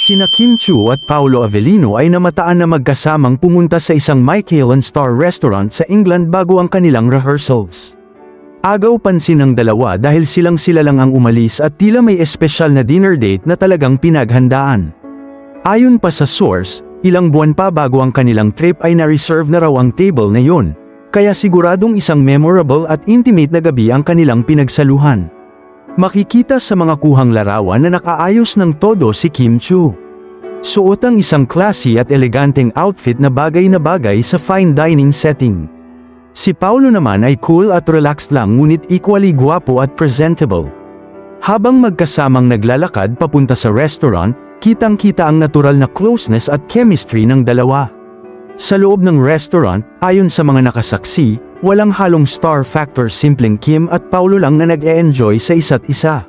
Sina Kim Chiu at Paolo Avellino ay namataan na magkasamang pumunta sa isang Michelin-star restaurant sa England bago ang kanilang rehearsals. Agaw pansin ng dalawa dahil sila lang ang umalis at tila may espesyal na dinner date na talagang pinaghandaan. Ayon pa sa source, ilang buwan pa bago ang kanilang trip ay na-reserve na raw ang table na yun, kaya siguradong isang memorable at intimate na gabi ang kanilang pinagsaluhan. Makikita sa mga kuhang larawan na nakaayos ng todo si Kim Chiu. Suot ang isang classy at eleganteng outfit na bagay sa fine dining setting. Si Paolo naman ay cool at relaxed lang ngunit equally gwapo at presentable. Habang magkasamang naglalakad papunta sa restaurant, kitang-kita ang natural na closeness at chemistry ng dalawa. Sa loob ng restaurant, ayon sa mga nakasaksi, walang halong star factor, simpleng Kim at Paolo lang na nag-e-enjoy sa isa't isa.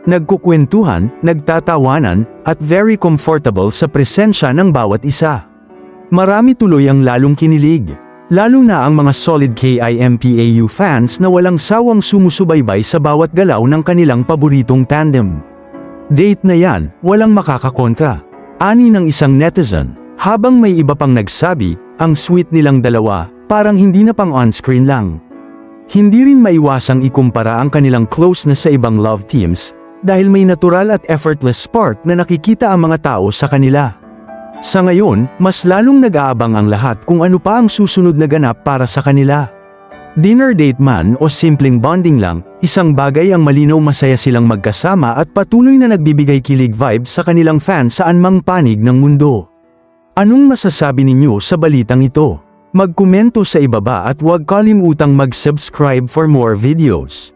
Nagkukwentuhan, nagtatawanan, at very comfortable sa presensya ng bawat isa. Marami tuloy ang lalong kinilig, lalo na ang mga solid KIMPAU fans na walang sawang sumusubaybay sa bawat galaw ng kanilang paboritong tandem. Date na yan, walang makakakontra, ani ng isang netizen. Habang may iba pang nagsabi, ang sweet nilang dalawa, parang hindi na pang on-screen lang. Hindi rin maiwasang ikumpara ang kanilang closeness sa ibang love teams, dahil may natural at effortless spark na nakikita ang mga tao sa kanila. Sa ngayon, mas lalong nag-aabang ang lahat kung ano pa ang susunod na ganap para sa kanila. Dinner date man o simpleng bonding lang, isang bagay ang malinaw, masaya silang magkasama at patuloy na nagbibigay kilig vibes sa kanilang fans saan mang panig ng mundo. Anong masasabi ninyo sa balitang ito? Magkomento sa ibaba at huwag kalimutang mag-subscribe for more videos.